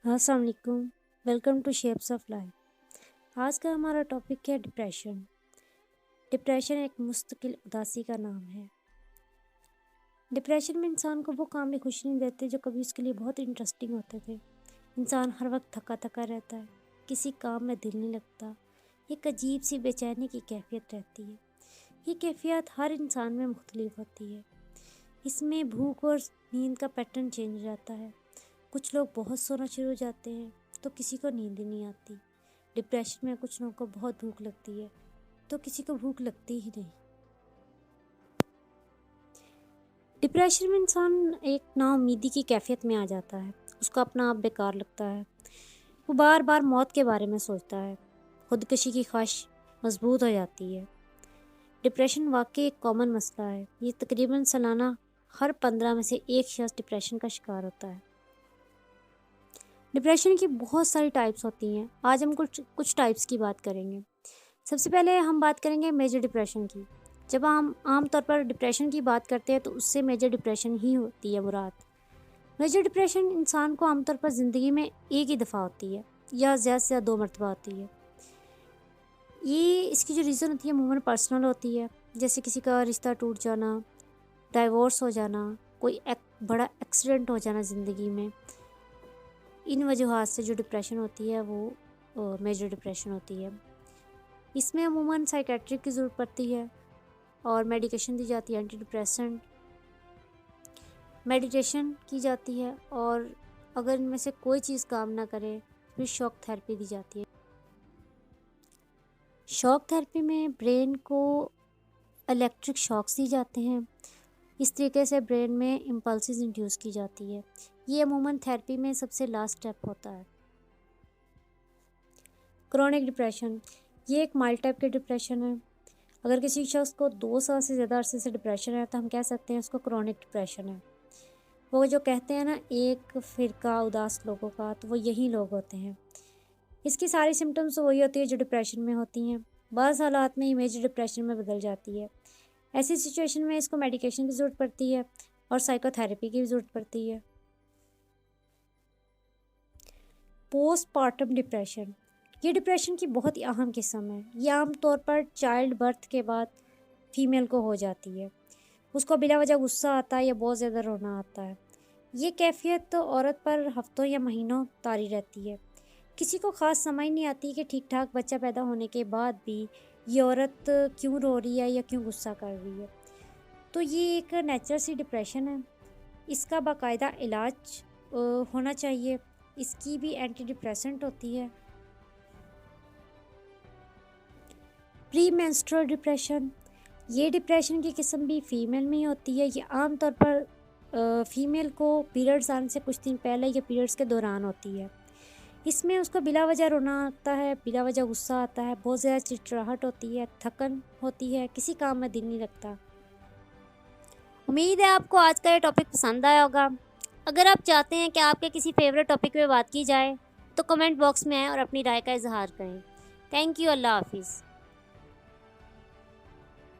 अस्सलाम वालेकुम। Welcome to Shapes of Life. आज का हमारा टॉपिक है डिप्रेशन। डिप्रेशन एक मुस्तकिल उदासी का नाम है। डिप्रेशन में इंसान को वो काम भी खुशी नहीं देते जो कभी उसके लिए बहुत इंटरेस्टिंग होते थे। इंसान हर वक्त थका थका रहता है, किसी काम में दिल नहीं लगता, एक अजीब सी बेचैनी की कैफियत रहती है। ये कैफियत हर इंसान में मुख्तलिफ होती है। इसमें भूख और नींद का पैटर्न चेंज हो जाता है। कुछ लोग बहुत सोना शुरू हो जाते हैं तो किसी को नींद ही नहीं आती। डिप्रेशन में कुछ लोगों को बहुत भूख लगती है तो किसी को भूख लगती ही नहीं। डिप्रेशन में इंसान एक नाउम्मीदी की कैफियत में आ जाता है। उसको अपना आप बेकार लगता है। वो बार बार मौत के बारे में सोचता है। खुदकशी की ख्वाहिश मजबूत हो जाती है। डिप्रेशन वाकई एक कॉमन मसला है। ये तकरीबन सालाना हर 15 में से एक शख्स डिप्रेशन का शिकार होता है। डिप्रेशन की बहुत सारी टाइप्स होती हैं। आज हम कुछ टाइप्स की बात करेंगे। सबसे पहले हम बात करेंगे मेजर डिप्रेशन की। जब हम आमतौर पर डिप्रेशन की बात करते हैं तो उससे मेजर डिप्रेशन ही होती है मुराद। मेजर डिप्रेशन इंसान को आमतौर पर ज़िंदगी में एक ही दफ़ा होती है या ज़्यादा से ज़्यादा 2 मरतबा होती है। ये इसकी जो रीज़न होती है अमूमन पर्सनल होती है, जैसे किसी का रिश्ता टूट जाना, डाइवोर्स हो जाना, कोई बड़ा एक्सीडेंट हो जाना ज़िंदगी में। इन वजूहात से जो डिप्रेशन होती है वो मेजर डिप्रेशन होती है। इसमें अमूमन साइकेट्रिक की ज़रूरत पड़ती है और मेडिकेशन दी जाती है, एंटी डिप्रेसेंट, मेडिटेशन की जाती है, और अगर इनमें से कोई चीज़ काम ना करे फिर शॉक थेरेपी दी जाती है। शॉक थेरेपी में ब्रेन को इलेक्ट्रिक शॉक्स दी जाते हैं। इस तरीके से ब्रेन में इम्पल्सेस इंड्यूस की जाती है। ये अमूमन थेरेपी में सबसे लास्ट स्टेप होता है। क्रोनिक डिप्रेशन, ये एक माइल्ड टाइप के डिप्रेशन है। अगर किसी शख्स को 2 साल से ज़्यादा अरसे से डिप्रेशन है तो हम कह सकते हैं उसको क्रोनिक डिप्रेशन है। वो जो कहते हैं ना एक फ़िरका उदास लोगों का, तो वो यही लोग होते हैं। इसकी सारी सिम्टम्स वही होती है जो डिप्रेशन में होती हैं। बाज़ हालात में मेजर डिप्रेशन में बदल जाती है। ऐसी सिचुएशन में इसको मेडिकेशन की ज़रूरत पड़ती है और साइकोथेरेपी की भी ज़रूरत पड़ती है। पोस्टपार्टम डिप्रेशन, ये डिप्रेशन की बहुत ही अहम किस्म है। ये आम तौर पर चाइल्ड बर्थ के बाद फीमेल को हो जाती है। उसको बिला वजह गुस्सा आता है या बहुत ज़्यादा रोना आता है। ये कैफियत तो औरत पर हफ्तों या महीनों तारी रहती है। किसी को ख़ास समझ नहीं आती कि ठीक ठाक बच्चा पैदा होने के बाद भी ये औरत क्यों रो रही है या क्यों गुस्सा कर रही है। तो ये एक नेचुरल सी डिप्रेशन है। इसका बाकायदा इलाज होना चाहिए। इसकी भी एंटी डिप्रेसेंट होती है। प्री मेंस्ट्रुअल डिप्रेशन, ये डिप्रेशन की किस्म भी फ़ीमेल में ही होती है। ये आम तौर पर फ़ीमेल को पीरियड्स आने से कुछ दिन पहले या पीरियड्स के दौरान होती है। इसमें उसको बिला वजह रोना आता है, बिला वजह गुस्सा आता है, बहुत ज़्यादा चिड़चिड़ाहट होती है, थकन होती है, किसी काम में दिल नहीं लगता। उम्मीद है आपको आज का ये टॉपिक पसंद आया होगा। अगर आप चाहते हैं कि आपके किसी फेवरेट टॉपिक पे बात की जाए तो कमेंट बॉक्स में आएँ और अपनी राय का इजहार करें। Thank you. अल्लाह हाफिज़।